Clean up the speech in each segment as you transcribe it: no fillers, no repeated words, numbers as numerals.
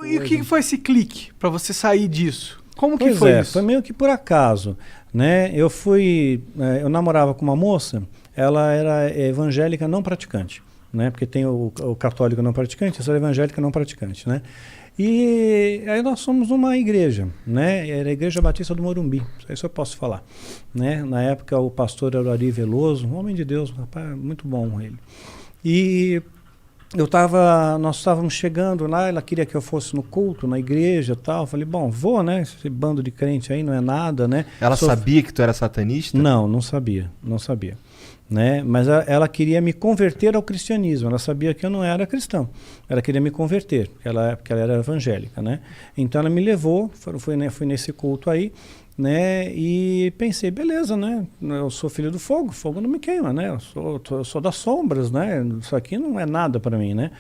E o que foi esse clique para você sair disso? Como que foi isso? Foi meio que por acaso, né? Eu namorava com uma moça, ela era evangélica não praticante, né? Porque tem o católico não praticante, essa era evangélica não praticante, né? E aí nós somos uma igreja, né? Era a Igreja Batista do Morumbi, isso eu posso falar, né? Na época o pastor era o Ari Veloso, um homem de Deus, um rapaz muito bom ele. E nós estávamos chegando lá, ela queria que eu fosse no culto, na igreja e tal. Eu falei, bom, vou, né? Esse bando de crente aí não é nada, né? Ela sabia que tu era satanista? Não sabia. Né? Mas ela queria me converter ao cristianismo. Ela sabia que eu não era cristão. Ela queria me converter, porque ela era evangélica, né? Então ela me levou, fui nesse culto aí, né? E pensei, beleza, né? Eu sou filho do fogo, fogo não me queima, né? Eu sou das sombras, né? Isso aqui não é nada para mim, né?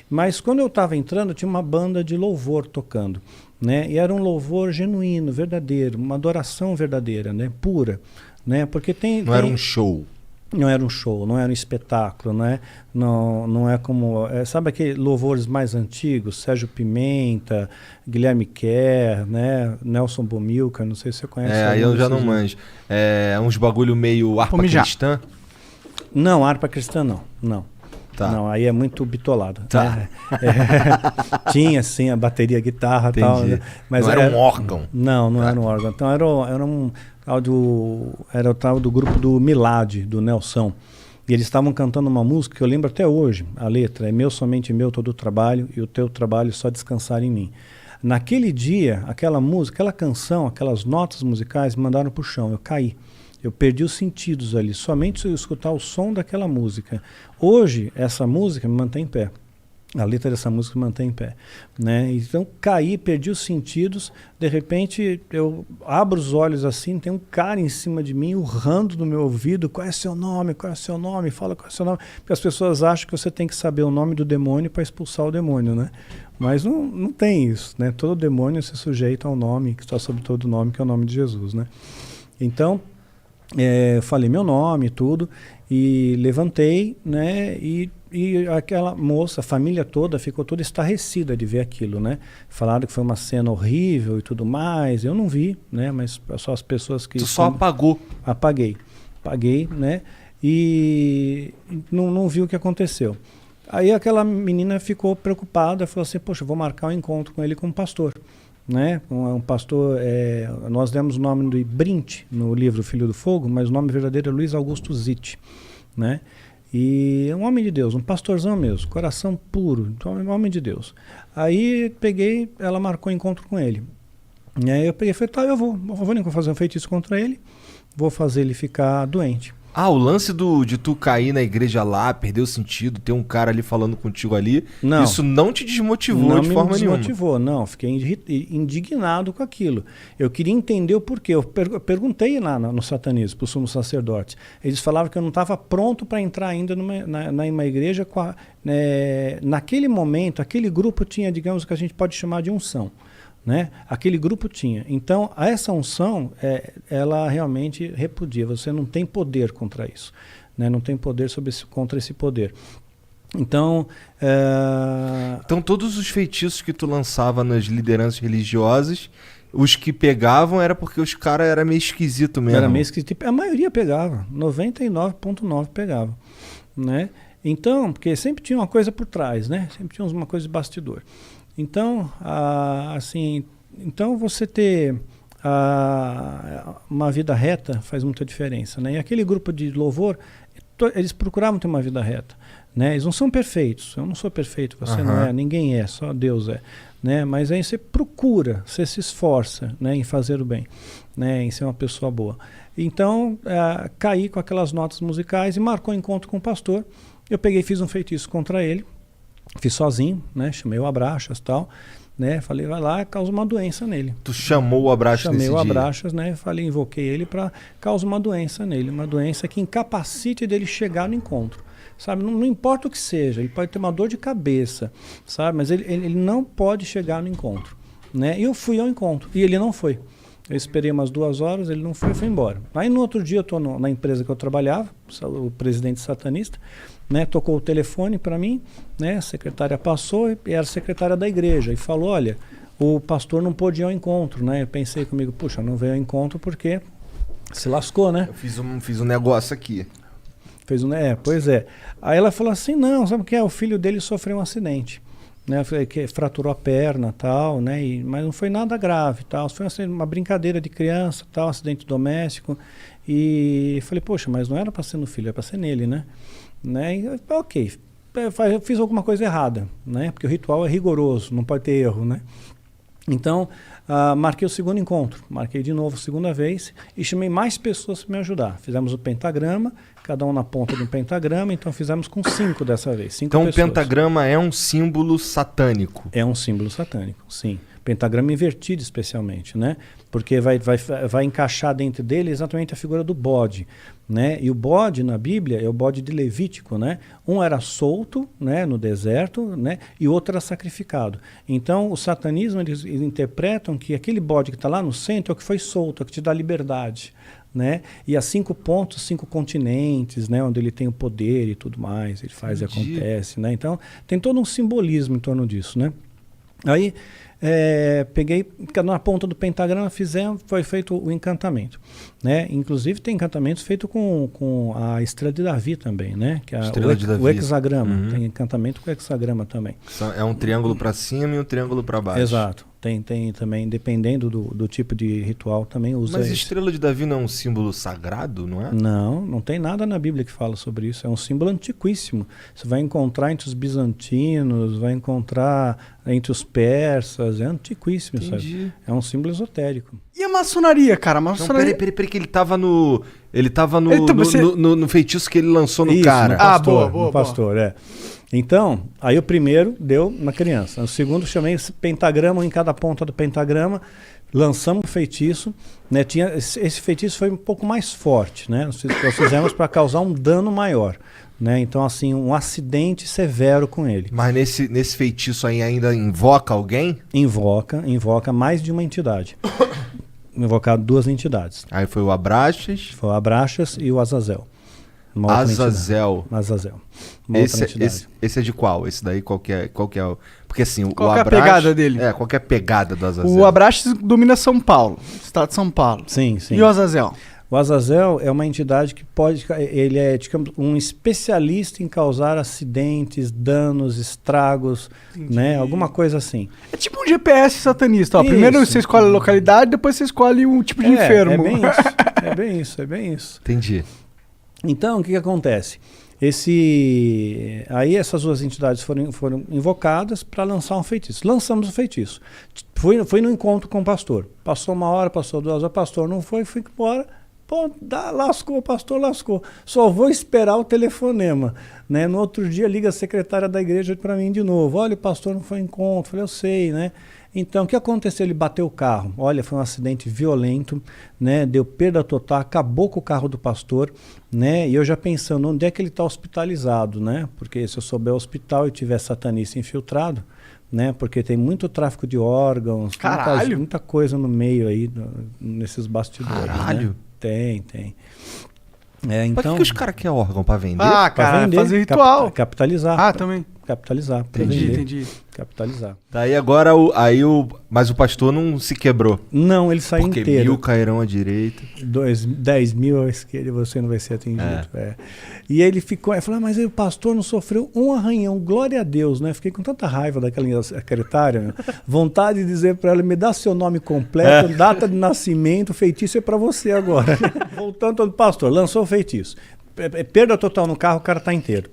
Mas quando eu estava entrando, tinha uma banda de louvor tocando, né? E era um louvor genuíno, verdadeiro, uma adoração verdadeira, né? Pura, né? Porque não era um show. Não era um show, não era um espetáculo, né? Não é como... sabe aqueles louvores mais antigos? Sérgio Pimenta, Guilherme Kerr, né? Nelson Bomilcar, não sei se você conhece. Aí eu já não manjo. Uns bagulho meio harpa cristã? Não, harpa cristã não. Tá. Não, aí é muito bitolado. Tá. Né? Tinha, sim, a bateria, a guitarra e tal. Né? Mas não era um órgão? Não era um órgão. Então era o tal do grupo do Milad, do Nelson. E eles estavam cantando uma música que eu lembro até hoje, a letra, é meu, somente meu, todo o trabalho, e o teu trabalho só descansar em mim. Naquele dia, aquela música, aquela canção, aquelas notas musicais me mandaram pro chão, eu caí. Eu perdi os sentidos ali, somente se eu escutar o som daquela música. Hoje, essa música me mantém em pé. A letra dessa música me mantém em pé, né? Então, caí, perdi os sentidos. De repente, eu abro os olhos assim, tem um cara em cima de mim, urrando no meu ouvido. Qual é seu nome? Qual é seu nome? Fala qual é seu nome. Porque as pessoas acham que você tem que saber o nome do demônio para expulsar o demônio, né? Mas não tem isso, né? Todo demônio se sujeita ao nome, que está sob todo nome, que é o nome de Jesus, né? Então, eu falei meu nome e tudo, e levantei, né? E aquela moça, a família toda ficou toda estarrecida de ver aquilo, né? Falaram que foi uma cena horrível e tudo mais. Eu não vi, né? Mas só as pessoas que... Tu só apagou? Apaguei, né? E não vi o que aconteceu. Aí aquela menina ficou preocupada, falou assim, poxa, eu vou marcar um encontro com ele como pastor. Né? Um pastor, nós demos o nome de Brint no livro Filho do Fogo, mas o nome verdadeiro é Luiz Augusto Zitt, né? E é um homem de Deus, um pastorzão mesmo, coração puro, um homem de Deus. Aí peguei, ela marcou encontro com ele. E aí eu peguei e falei, tá, eu vou fazer um feitiço contra ele, vou fazer ele ficar doente. O lance de tu cair na igreja lá, perder o sentido, ter um cara ali falando contigo ali, isso não te desmotivou de forma nenhuma? Não me desmotivou, não. Fiquei indignado com aquilo. Eu queria entender o porquê. Eu perguntei lá no satanismo, para o sumo sacerdote. Eles falavam que eu não estava pronto para entrar ainda numa igreja. Naquele momento, aquele grupo tinha, digamos, que a gente pode chamar de unção. Né? Aquele grupo tinha. Então, essa unção, ela realmente repudia. Você não tem poder contra isso. Né? Não tem poder contra esse poder. Então, então, todos os feitiços que tu lançava nas lideranças religiosas, os que pegavam era porque os caras eram meio esquisito mesmo. Era meio esquisito. A maioria pegava. 99,9% pegava. Né? Então, porque sempre tinha uma coisa por trás, né? Sempre tinha uma coisa de bastidor. Então, então você ter uma vida reta faz muita diferença, né? E aquele grupo de louvor, eles procuravam ter uma vida reta, né? Eles não são perfeitos, eu não sou perfeito, você não é, ninguém é, só Deus é, né? Mas aí você procura, você se esforça, né, em fazer o bem, né, em ser uma pessoa boa. Então, caí com aquelas notas musicais e marcou um encontro com o pastor. Eu peguei e fiz um feitiço contra ele. Fiz sozinho, né? Chamei o Abraxas e tal, né? Falei, vai lá, causa uma doença nele. Tu chamou o Abraxas nesse dia? Chamei o Abraxas, né? Falei, invoquei ele para causar uma doença nele, uma doença que incapacite dele chegar no encontro, sabe? Não importa o que seja, ele pode ter uma dor de cabeça, sabe? Mas ele não pode chegar no encontro, né? E eu fui ao encontro e ele não foi. Eu esperei umas 2 horas, ele não foi embora. Aí no outro dia eu estou na empresa que eu trabalhava, o presidente satanista, né? Tocou o telefone para mim, né? A secretária passou e era a secretária da igreja e falou, olha, o pastor não pôde ir ao encontro, né? Eu pensei comigo, puxa, não veio ao encontro porque se lascou, né? Eu fiz um negócio aqui. Pois é. Aí ela falou assim, não, sabe o que é? O filho dele sofreu um acidente, né? Que fraturou a perna, tal, né? Mas não foi nada grave, tal. Foi assim, uma brincadeira de criança, tal, acidente doméstico. E falei, poxa, mas não era para ser no filho, era para ser nele, né? E, ok, eu fiz alguma coisa errada, né? Porque o ritual é rigoroso, não pode ter erro, né? Então, marquei o segundo encontro, marquei de novo a segunda vez e chamei mais pessoas para me ajudar. Fizemos o pentagrama, cada um na ponta de um pentagrama, então fizemos com 5 dessa vez. 5 então pessoas. O pentagrama é um símbolo satânico. É um símbolo satânico, sim. Pentagrama invertido especialmente, né? Porque vai encaixar dentro dele exatamente a figura do bode, né? E o bode na Bíblia é o bode de Levítico, né? Um era solto, né, no deserto, né? E o outro era sacrificado. Então, o satanismo, eles interpretam que aquele bode que está lá no centro é o que foi solto, é o que te dá liberdade, né? E há 5 pontos, 5 continentes, né? Onde ele tem o poder e tudo mais, ele faz e acontece, né? Então, tem todo um simbolismo em torno disso, né? Aí, peguei, na ponta do pentagrama foi feito o encantamento, né? Inclusive tem encantamentos feitos com a estrela de Davi também, né? Que é o hexagrama, tem encantamento com o hexagrama também. É um triângulo para cima e um triângulo para baixo. Exato. Tem também, dependendo do tipo de ritual, também usa. Mas estrela de Davi não é um símbolo sagrado, não é? Não tem nada na Bíblia que fala sobre isso. É um símbolo antiquíssimo. Você vai encontrar entre os bizantinos, vai encontrar entre os persas, é antiquíssimo, sabe? É um símbolo esotérico. E a maçonaria, cara? Não, peraí, que ele tava no feitiço que ele lançou no cara. No pastor, é. Então, aí o primeiro deu na criança. O segundo chamei esse pentagrama em cada ponta do pentagrama, lançamos o feitiço, né? Esse feitiço foi um pouco mais forte, né? Nós fizemos para causar um dano maior, né? Então, assim, um acidente severo com ele. Mas nesse feitiço aí ainda invoca alguém? Invoca mais de uma entidade. Invocado 2 entidades. Aí foi o Abraxas. Foi o Abraxas e o Azazel. Azazel. Esse é de qual? Esse daí qual que é o... Porque assim, qual é a pegada dele? Qual que é a pegada do Azazel? O Abraxas domina São Paulo, estado de São Paulo. Sim. E o Azazel? O Azazel é uma entidade que ele é, digamos, um especialista em causar acidentes, danos, estragos, né? Alguma coisa assim. É tipo um GPS satanista, ó. Primeiro você escolhe a localidade, depois você escolhe um tipo de enfermo. É bem isso. Entendi. Então, o que acontece? Aí essas 2 entidades foram invocadas para lançar um feitiço. Lançamos o feitiço. Fui no encontro com o pastor. Passou 1 hora, passou 2 horas, o pastor não foi, fui embora. Pô, lascou, o pastor lascou. Só vou esperar o telefonema, né? No outro dia liga a secretária da igreja para mim de novo. Olha, o pastor não foi ao encontro. Falei, eu sei, né? Então, o que aconteceu? Ele bateu o carro. Olha, foi um acidente violento, né? Deu perda total, acabou com o carro do pastor, né? E eu já pensando, onde é que ele está hospitalizado, né? Porque se eu souber o hospital e tiver satanista infiltrado, né? Porque tem muito tráfico de órgãos, muita coisa no meio aí, nesses bastidores. Caralho! Né? Tem. Mas o que os caras querem órgão pra vender? Pra vender, fazer ritual. Capitalizar. Também. Capitalizar. Entendi. Capitalizar. Daí agora, mas o pastor não se quebrou. Não, ele saiu porque inteiro. 1.000 cairão à direita. 10 mil à esquerda, você não vai ser atingido. E ele falou, mas aí o pastor não sofreu um arranhão, glória a Deus, né? Fiquei com tanta raiva daquela secretária, vontade de dizer para ela, me dá seu nome completo, data de nascimento, feitiço é para você agora. Voltando ao pastor, lançou o feitiço. Perda total no carro, o cara tá inteiro.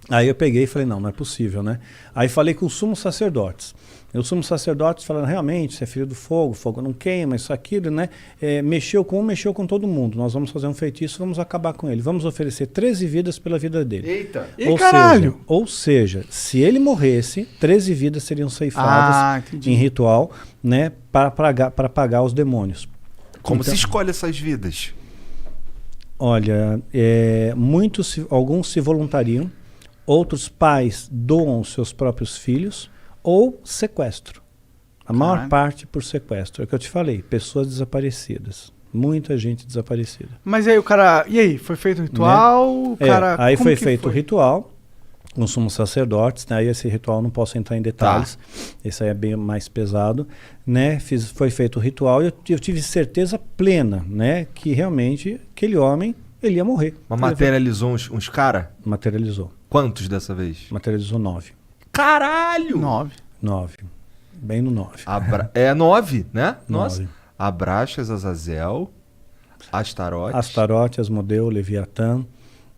Aí eu peguei e falei, não é possível, né? Aí falei com os sumos sacerdotes. E os sumos sacerdotes falaram, realmente, você é filho do fogo, o fogo não queima, isso, aquilo, né? Mexeu com todo mundo. Nós vamos fazer um feitiço, vamos acabar com ele. Vamos oferecer 13 vidas pela vida dele. Eita! Caralho! Ou seja, se ele morresse, 13 vidas seriam ceifadas em ritual, né? Para pagar os demônios. Como se escolhe essas vidas? Olha, alguns se voluntariam, outros pais doam os seus próprios filhos ou sequestro. A maior parte por sequestro. É o que eu te falei, pessoas desaparecidas. Muita gente desaparecida. Mas aí o cara... E aí, foi feito o ritual? Né? Aí foi feito o ritual, com sumos sacerdotes, né? Aí esse ritual não posso entrar em detalhes, esse aí é bem mais pesado, né? Foi feito o ritual e eu tive certeza plena, né? Que realmente aquele homem, ele ia morrer. Mas materializou uns caras? Materializou. Quantos dessa vez? Materializou 9. Caralho! 9. Bem no 9. É 9, né? 9. Nossa. Abraxas, Azazel, Astarote. Astarote, Asmodeu, Leviatã,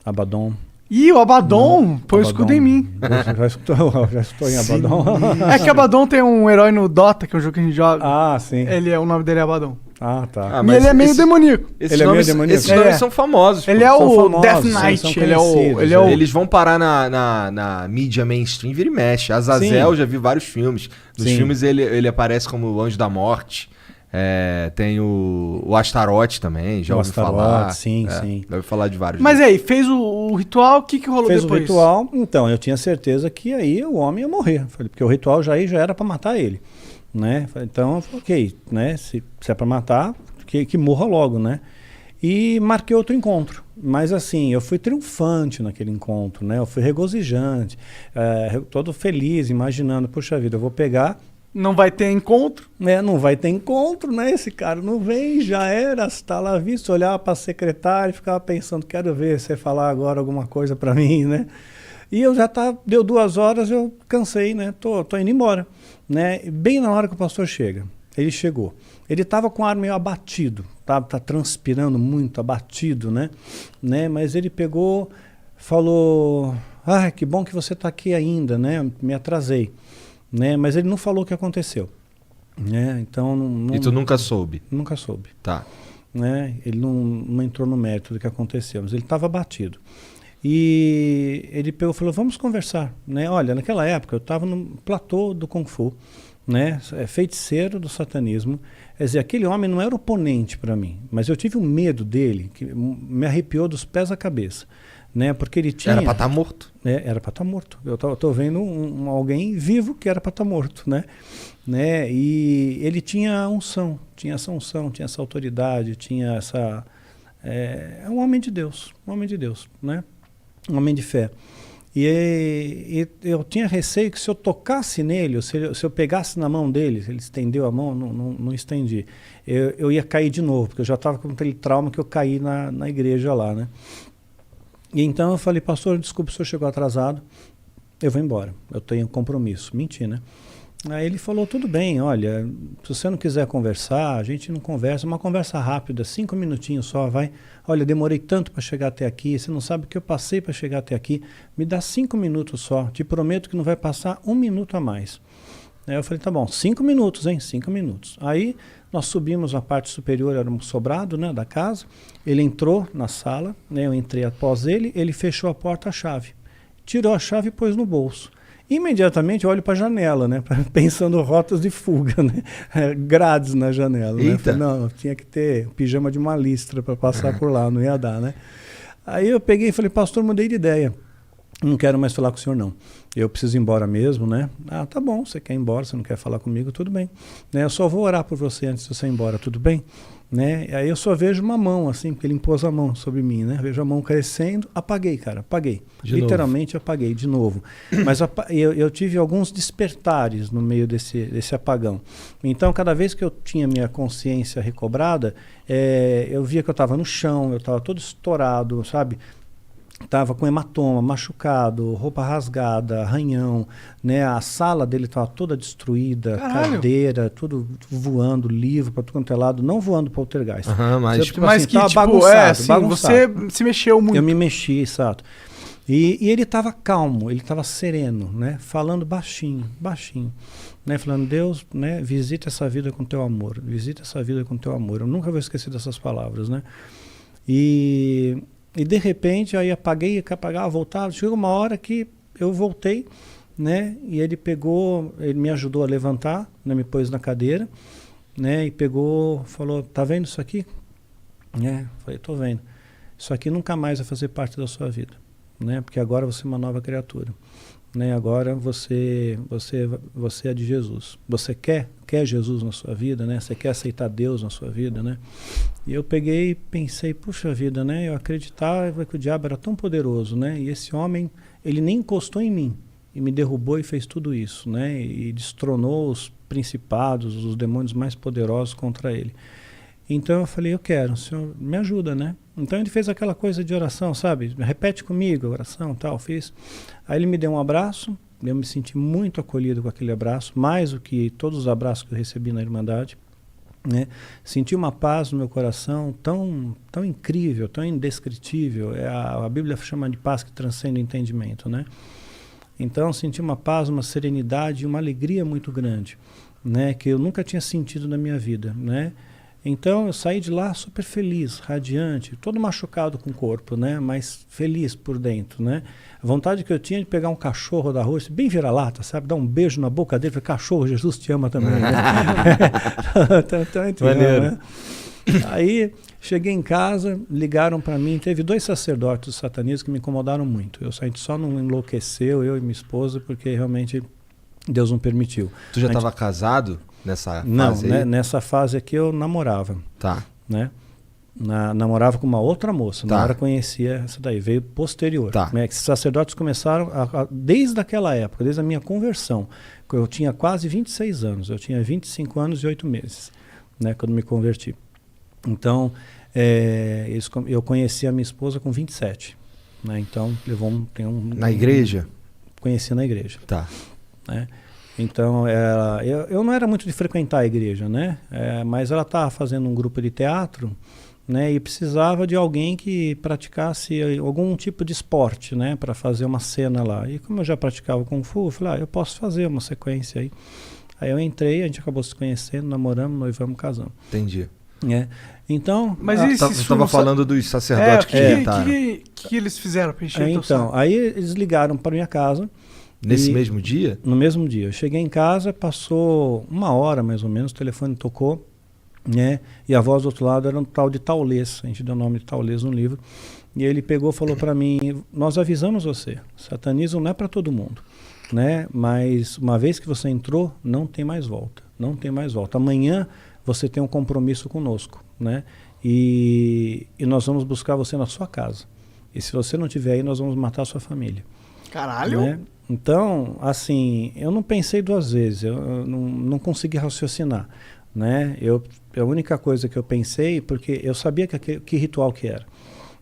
Abaddon. Ih, o Abaddon põe o escudo em mim. Já escutou em Abaddon? É que Abaddon tem um herói no Dota, que é um jogo que a gente joga. Ah, sim. O nome dele é Abaddon. Ah, tá. E ele é meio demoníaco. Ele é meio demoníaco. Esses nomes são famosos. Ele é o Death Knight. Eles vão parar na mídia mainstream, vira e mexe. Azazel, já vi vários filmes. Nos filmes ele aparece como o Anjo da Morte. Tem o Astarote também, já ouvi falar. Sim. Já ouvi falar de vários. Mas aí, fez o ritual, o que rolou depois? Fez o ritual, então, eu tinha certeza que aí o homem ia morrer. Porque o ritual já era para matar ele, né? Então, ok, né? Se é para matar, que morra logo, né? E marquei outro encontro. Mas assim, eu fui triunfante naquele encontro, né? Eu fui regozijante, todo feliz, imaginando, puxa vida, eu vou pegar... Não vai ter encontro? Não vai ter encontro, né? Esse cara não vem, já era, está lá visto, olhar para a secretária e ficava pensando, quero ver você falar agora alguma coisa para mim, né? E eu deu 2 horas, eu cansei, né? Tô indo embora, né? Bem na hora que o pastor chega, ele chegou. Ele estava com o ar meio abatido, tá transpirando muito, abatido, né? Mas ele pegou, falou, que bom que você está aqui ainda, né? Me atrasei. Né? Mas ele não falou o que aconteceu. Né? Então, E tu nunca soube? Nunca soube. Tá. Né? Ele não entrou no mérito do que aconteceu, mas ele estava abatido. E ele pegou e falou, vamos conversar. Né? Olha, naquela época eu estava no platô do Kung Fu, né? Feiticeiro do satanismo. Quer dizer, aquele homem não era oponente para mim, mas eu tive um medo dele, que me arrepiou dos pés à cabeça. Né? Porque ele tinha... Era para estar morto. Era para estar morto. Eu tô vendo alguém vivo que era para estar morto, né? E ele tinha unção, tinha essa autoridade, tinha essa... É um homem de Deus, né? Um homem de fé. E eu tinha receio que se eu tocasse nele, se eu pegasse na mão dele, ele estendeu a mão, não estendi, eu ia cair de novo, porque eu já estava com aquele trauma que eu caí na igreja lá, né? E então eu falei, pastor, desculpe, o senhor chegou atrasado, eu vou embora, eu tenho compromisso. Menti, né? Aí ele falou, tudo bem, olha, se você não quiser conversar, a gente não conversa, uma conversa rápida, 5 minutinhos só, vai. Olha, demorei tanto para chegar até aqui, você não sabe o que eu passei para chegar até aqui, me dá 5 minutos só, te prometo que não vai passar 1 minuto a mais. Aí eu falei, tá bom, 5 minutos, hein, 5 minutos. Aí nós subimos na parte superior, era um sobrado, né, da casa, ele entrou na sala, né, eu entrei após ele, ele fechou a porta, a chave, tirou a chave e pôs no bolso. Imediatamente eu olho para a janela, né, pensando rotas de fuga, né, grades na janela. Né? Falei, não, tinha que ter pijama de uma listra para passar por lá, não ia dar, né. Aí eu peguei e falei, pastor, mudei de ideia. Não quero mais falar com o senhor, não. Eu preciso ir embora mesmo, né? Ah, tá bom, você quer ir embora, você não quer falar comigo, tudo bem. Né? Eu só vou orar por você antes de você ir embora, tudo bem? Né? Aí eu só vejo uma mão, assim, porque ele impôs a mão sobre mim, né? Vejo a mão crescendo, apaguei, cara, apaguei. Literalmente apaguei de novo. Mas eu tive alguns despertares no meio desse apagão. Então, cada vez que eu tinha minha consciência recobrada, eu via que eu estava no chão, eu estava todo estourado, sabe? Tava com hematoma, machucado, roupa rasgada, arranhão, né? A sala dele estava toda destruída, cadeira, tudo voando, livro para tudo quanto é lado, não voando poltergeist. Mas tipo assim, que tava bagunçado, bagunçado. Você se mexeu muito. Eu me mexi, exato. E ele estava calmo, ele estava sereno, né? Falando baixinho, né? Falando, Deus, né? Visita essa vida com teu amor, visita essa vida com teu amor. Eu nunca vou esquecer dessas palavras, né? E de repente, aí apaguei, apagava, voltava. Chegou uma hora que eu voltei, né? E ele me ajudou a levantar, né? Me pôs na cadeira, né? E pegou, falou, tá vendo isso aqui? Falei, tô vendo. Isso aqui nunca mais vai fazer parte da sua vida, né? Porque agora você é uma nova criatura, né? Agora você é de Jesus. Você quer Jesus na sua vida, né? Você quer aceitar Deus na sua vida, né? E eu peguei e pensei, puxa vida, né? Eu acreditava que o diabo era tão poderoso, né? E esse homem ele nem encostou em mim e me derrubou e fez tudo isso, né? E destronou os principados, os demônios mais poderosos contra ele. Então eu falei, eu quero, o Senhor me ajuda, né? Então ele fez aquela coisa de oração, sabe? Repete comigo a oração, tal, fiz. Aí ele me deu um abraço, eu me senti muito acolhido com aquele abraço, mais do que todos os abraços que eu recebi na Irmandade, né? Senti uma paz no meu coração tão incrível, tão indescritível. A Bíblia chama de paz que transcende o entendimento, né? Então senti uma paz, uma serenidade, uma alegria muito grande, né? Que eu nunca tinha sentido na minha vida, né? Então eu saí de lá super feliz, radiante, todo machucado com o corpo, né? Mas feliz por dentro, né? A vontade que eu tinha de pegar um cachorro da rua, bem vira-lata, sabe? Dar um beijo na boca dele, falar, cachorro, Jesus te ama também, né? Maneiro. Né? Aí cheguei em casa, ligaram para mim, teve 2 sacerdotes satanistas que me incomodaram muito. A gente só não enlouqueceu, eu e minha esposa, porque realmente Deus não permitiu. Tu já estava casado nessa fase? Não, né, nessa fase aqui eu namorava. Tá. Né? Namorava com uma outra moça, tá. Na hora conhecia essa daí, veio posterior. Tá. Né? Esses sacerdotes começaram desde aquela época, desde a minha conversão. Eu tinha quase 26 anos, eu tinha 25 anos e 8 meses, né, quando me converti. Então, eu conheci a minha esposa com 27. Né? Então, levou na igreja? Conheci na igreja. Tá. Né? Então, eu não era muito de frequentar a igreja, né? Mas ela estava fazendo um grupo de teatro, né? E precisava de alguém que praticasse algum tipo de esporte, né? Para fazer uma cena lá. E como eu já praticava Kung Fu, eu falei, eu posso fazer uma sequência aí. Aí eu entrei, a gente acabou se conhecendo, namoramos, noivamos, casamos. Entendi. Então... Mas você estava falando dos sacerdotes que eles fizeram para encher então, aí eles ligaram para minha casa. Nesse mesmo dia? No mesmo dia. Eu cheguei em casa, passou 1 hora mais ou menos, o telefone tocou, né? E a voz do outro lado era um tal de Taulês, a gente deu o nome de Taulês no livro. E ele pegou e falou para mim, nós avisamos você, satanismo não é para todo mundo, né? Mas uma vez que você entrou, não tem mais volta, não tem mais volta. Amanhã você tem um compromisso conosco, né? E nós vamos buscar você na sua casa. E se você não estiver aí, nós vamos matar a sua família. Caralho! Né? Então, assim, eu não pensei 2 vezes, eu não consegui raciocinar, né? A única coisa que eu pensei, porque eu sabia que ritual que era,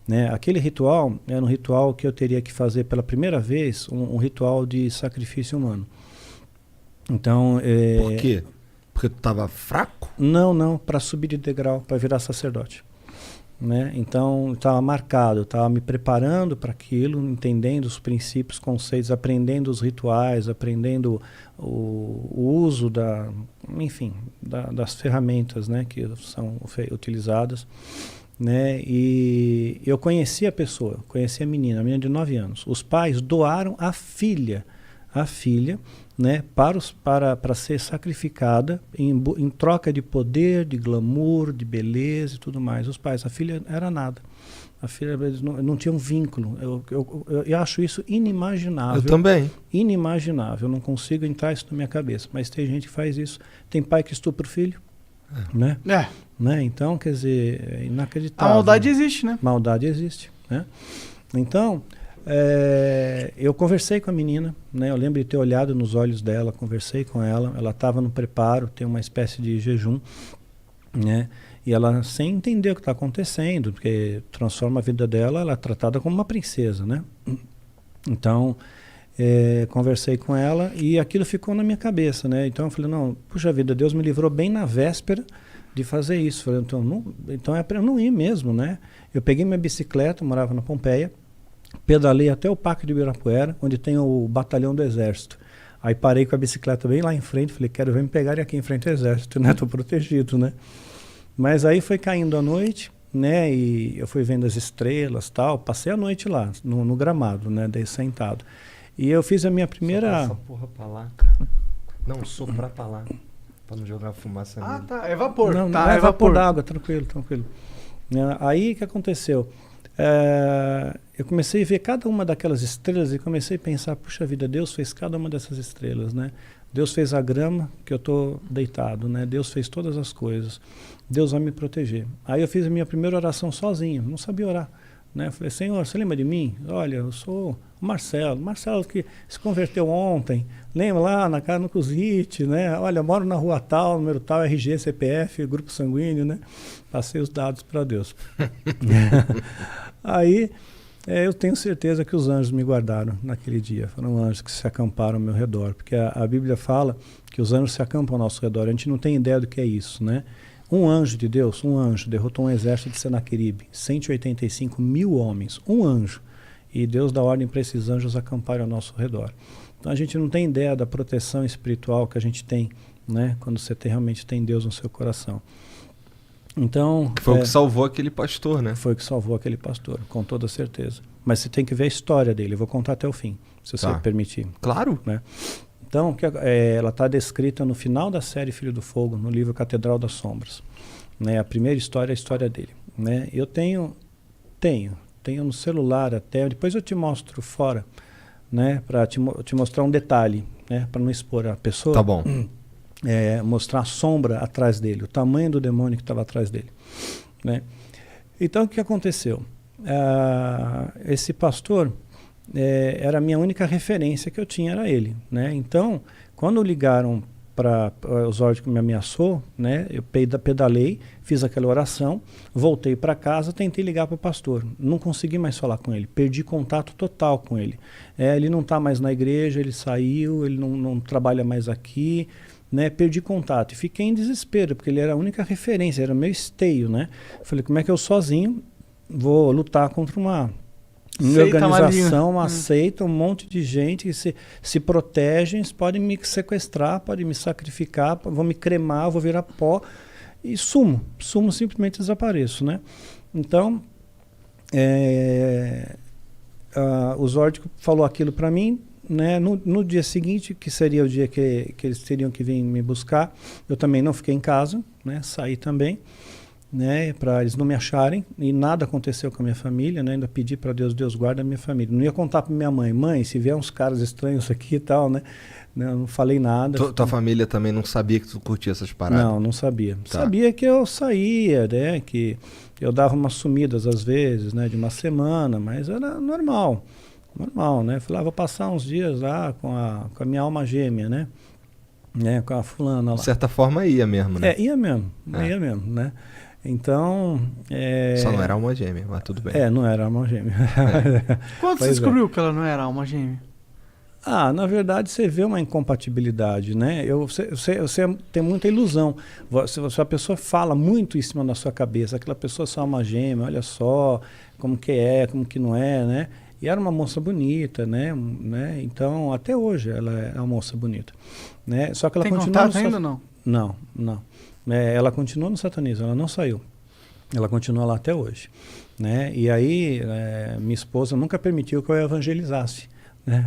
né? Aquele ritual era um ritual que eu teria que fazer pela primeira vez, um ritual de sacrifício humano. Então, por quê? Porque tu estava fraco? Não, para subir de degrau, para virar sacerdote. Né? Então estava marcado, estava me preparando para aquilo, entendendo os princípios, conceitos, aprendendo os rituais, aprendendo o uso das ferramentas, né, que são utilizadas, né? E eu conheci a pessoa, conheci a menina de 9 anos. Os pais doaram a filha, né, para ser sacrificada em troca de poder, de glamour, de beleza e tudo mais. Os pais, a filha era nada. A filha não tinha um vínculo. Eu acho isso inimaginável. Eu também. Inimaginável. Eu não consigo entrar isso na minha cabeça. Mas tem gente que faz isso. Tem pai que estupra o filho. Né? Né? Então, quer dizer, é inacreditável. A maldade existe, né? Maldade existe. Né? Então... eu conversei com a menina, né? Eu lembro de ter olhado nos olhos dela, conversei com ela. Ela estava no preparo, tem uma espécie de jejum, né? E ela, sem entender o que está acontecendo, porque transforma a vida dela, ela é tratada como uma princesa, né? Então, conversei com ela e aquilo ficou na minha cabeça, né? Então eu falei, não, puxa vida, Deus me livrou bem na véspera de fazer isso. Falei, então é para eu não ir mesmo, né? Eu peguei minha bicicleta, eu morava na Pompeia, pedalei até o Parque de Ibirapuera, onde tem o batalhão do Exército. Aí parei com a bicicleta bem lá em frente, falei, quero ver me pegarem aqui em frente ao Exército, né? Tô protegido, né? Mas aí foi caindo a noite, né? E eu fui vendo as estrelas, tal. Passei a noite lá, no gramado, né? Daí sentado. E eu fiz a minha primeira... Só essa porra pra lá, cara. Não, soprar pra lá. Pra não jogar fumaça nele. Tá. É vapor. Não, tá, é vapor d'água, tranquilo. Aí o que aconteceu? Eu comecei a ver cada uma daquelas estrelas e comecei a pensar, puxa vida, Deus fez cada uma dessas estrelas, né? Deus fez a grama que eu estou deitado, né? Deus fez todas as coisas. Deus vai me proteger. Aí eu fiz a minha primeira oração sozinho, não sabia orar, né? Eu falei, Senhor, você lembra de mim? Olha, eu sou o Marcelo. Marcelo que se converteu ontem. Lembra lá na casa no Cusite, né? Olha, eu moro na rua tal, número tal, RG, CPF, grupo sanguíneo, né? Passei os dados para Deus. Aí, eu tenho certeza que os anjos me guardaram naquele dia. Foram anjos que se acamparam ao meu redor. Porque a Bíblia fala que os anjos se acampam ao nosso redor. A gente não tem ideia do que é isso, né? Um anjo de Deus, um anjo, derrotou um exército de Senaqueribe. 185 mil homens. Um anjo. E Deus dá ordem para esses anjos acamparem ao nosso redor. Então a gente não tem ideia da proteção espiritual que a gente tem, né? Quando você realmente tem Deus no seu coração. Então, foi o que salvou aquele pastor, né? Foi o que salvou aquele pastor, com toda certeza. Mas você tem que ver a história dele. Eu vou contar até o fim, se você permitir. Claro. Né? Então, ela está descrita no final da série Filho do Fogo, no livro Catedral das Sombras. Né? A primeira história é a história dele. Né? Eu tenho no celular até, depois eu te mostro fora, né? Para te mostrar um detalhe, né? Para não expor a pessoa. Tá bom. Mostrar a sombra atrás dele, o tamanho do demônio que estava atrás dele. Né? Então, o que aconteceu? Esse pastor, era a minha única referência que eu tinha, era ele. Né? Então, quando ligaram para os órgãos que me ameaçou, né? Eu pedalei, fiz aquela oração, voltei para casa, tentei ligar para o pastor. Não consegui mais falar com ele, perdi contato total com ele. Ele não está mais na igreja, ele saiu, ele não trabalha mais aqui. Né, perdi contato e fiquei em desespero, porque ele era a única referência, era o meu esteio, né? Falei, como é que eu sozinho vou lutar contra uma organização, uma seita, um monte de gente que se protegem, podem me sequestrar, podem me sacrificar, vão me cremar, vou virar pó e sumo, simplesmente desapareço, né? Então, o Zordko falou aquilo para mim. Né? No dia seguinte, que seria o dia que eles teriam que vir me buscar, eu também não fiquei em casa, né? Saí também, né? Para eles não me acharem, e nada aconteceu com a minha família, né? Ainda pedi para Deus guarda a minha família. Não ia contar para minha mãe, se vier uns caras estranhos aqui e tal, né? Eu não falei nada. Tua família também não sabia que tu curtia essas paradas? Não sabia. Tá. Sabia que eu saía, né? Que eu dava umas sumidas às vezes, né? De uma semana, mas era normal, né? Falei, vou passar uns dias lá com a minha alma gêmea, né? Com a fulana lá. De certa forma ia mesmo, né? Ia mesmo, né? Então... Só não era alma gêmea, mas tudo bem. Não era alma gêmea. Quando você descobriu que ela não era alma gêmea? Na verdade, você vê uma incompatibilidade, né? Você tem muita ilusão. Se a pessoa fala muito em cima da sua cabeça, aquela pessoa é só alma gêmea, olha só como que como que não é, né? E era uma moça bonita, né? Então, até hoje ela é uma moça bonita. Né? Só que ela continua contato ainda não? Não. Ela continua no satanismo, ela não saiu. Ela continua lá até hoje. Né? E aí, minha esposa nunca permitiu que eu evangelizasse. Né?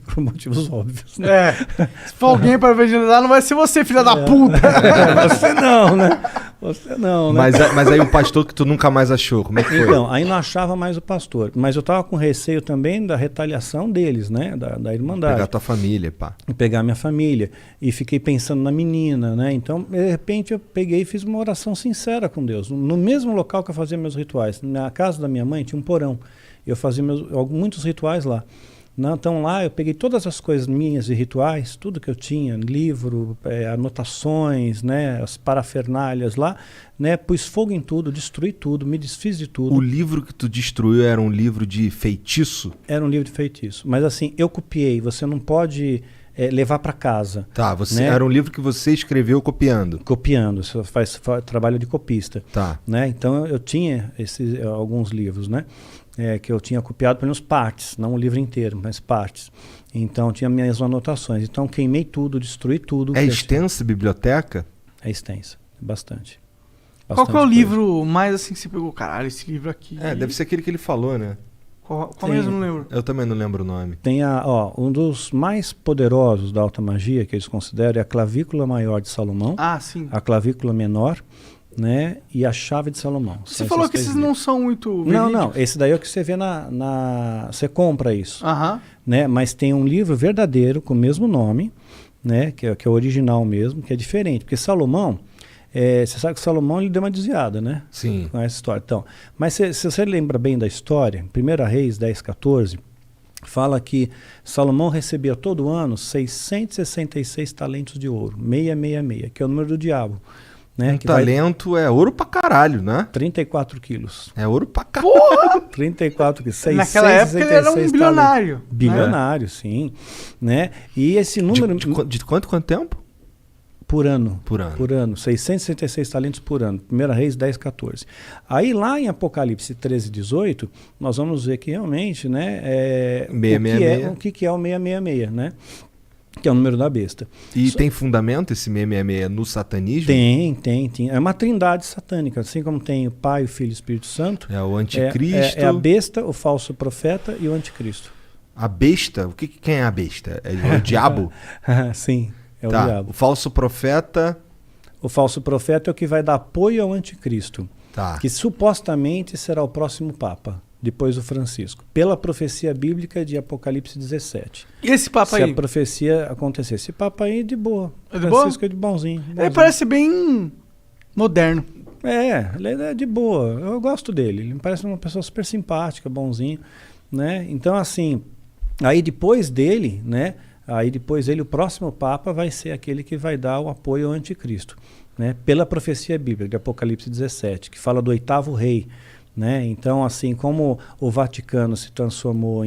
Por motivos óbvios. Né? Se for alguém para evangelizar, não vai ser você, filha da puta. Você não, né? Você não, né? Mas aí o pastor que tu nunca mais achou, como é que foi? Então, aí não achava mais o pastor. Mas eu estava com receio também da retaliação deles, né? Da Irmandade. Pegar tua família, pá. Pegar minha família. E fiquei pensando na menina, né? Então, de repente, eu peguei e fiz uma oração sincera com Deus. No mesmo local que eu fazia meus rituais. Na casa da minha mãe tinha um porão. Eu fazia muitos rituais lá. Então lá eu peguei todas as coisas minhas e rituais, tudo que eu tinha, livro, anotações, né, as parafernálias lá, né, pus fogo em tudo, destruí tudo, me desfiz de tudo. O livro que tu destruiu era um livro de feitiço? Era um livro de feitiço, mas assim, eu copiei, você não pode levar para casa. Tá, era um livro que você escreveu copiando? Copiando, você faz trabalho de copista. Tá. Né, então eu tinha alguns livros, né? Que eu tinha copiado pelo menos partes, não o livro inteiro, mas partes. Então tinha minhas anotações. Então queimei tudo, destruí tudo. É extensa a biblioteca? É extensa, bastante. Qual que é o livro mais assim que você pegou? Caralho, esse livro aqui... Deve ser aquele que ele falou, né? Qual mesmo? Não lembro. Eu também não lembro o nome. Tem um dos mais poderosos da alta magia, que eles consideram, é a clavícula maior de Salomão. Sim. A clavícula menor, né, e a chave de Salomão. Você falou que esses não são muito verídicos. Não, esse daí é o que você vê você compra isso. Né, mas tem um livro verdadeiro com o mesmo nome, né, que é o original mesmo, que é diferente, porque Salomão, Você sabe que Salomão ele deu uma desviada, né? Sim. Com essa história. Então, mas se você lembra bem da história, 1 Reis 10:14, fala que Salomão recebia todo ano 666 talentos de ouro, 666, que é o número do diabo. Né? Um talento é ouro pra caralho, né? 34 quilos. É ouro pra caralho. Porra! 34 quilos. Naquela época ele era um bilionário. Talentos. Bilionário, sim. Né? E esse número... De quanto tempo? Por ano. Por ano. Por ano. 666 talentos por ano. 1 Reis 10:14. Aí lá em Apocalipse 13:18, nós vamos ver que realmente, né, o que é o 666, né? Que é o número da besta. E tem fundamento esse 666 no satanismo? Tem. É uma trindade satânica, assim como tem o Pai, o Filho e o Espírito Santo. É o anticristo. É a besta, o falso profeta e o anticristo. A besta? Quem é a besta? É o diabo? Sim, é o diabo. O falso profeta... O falso profeta é o que vai dar apoio ao anticristo. Tá. Que supostamente será o próximo Papa, depois do Francisco, pela profecia bíblica de Apocalipse 17. E esse Papa aí? Se a profecia acontecer. Esse Papa aí de boa. É de Francisco boa? é de bonzinho. Ele parece bem moderno. Ele é de boa. Eu gosto dele. Ele me parece uma pessoa super simpática, bonzinho, né? Então, assim, aí depois dele, né? O próximo Papa vai ser aquele que vai dar o apoio ao anticristo, né? Pela profecia bíblica de Apocalipse 17, que fala do 8º rei. Né? Então, assim como o Vaticano se transformou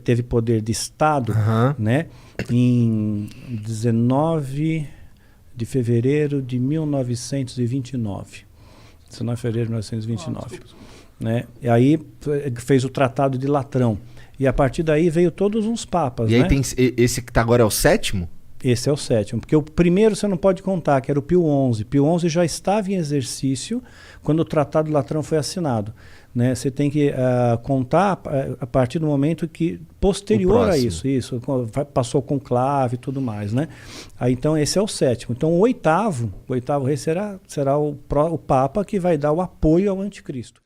teve poder de Estado, né? Em 19 de fevereiro de 1929. 19 de fevereiro de 1929. Né? E aí fez o Tratado de Latrão. E a partir daí veio todos uns papas. E aí né? tem esse que tá agora é o 7º? Esse é o 7º, porque o primeiro você não pode contar, que era o Pio XI. Pio XI já estava em exercício quando o Tratado de Latrão foi assinado. Né? Você tem que contar a partir do momento que, posterior a isso, passou com conclave e tudo mais. Né? Aí, então esse é o 7º. Então o 8º rei será o Papa que vai dar o apoio ao anticristo.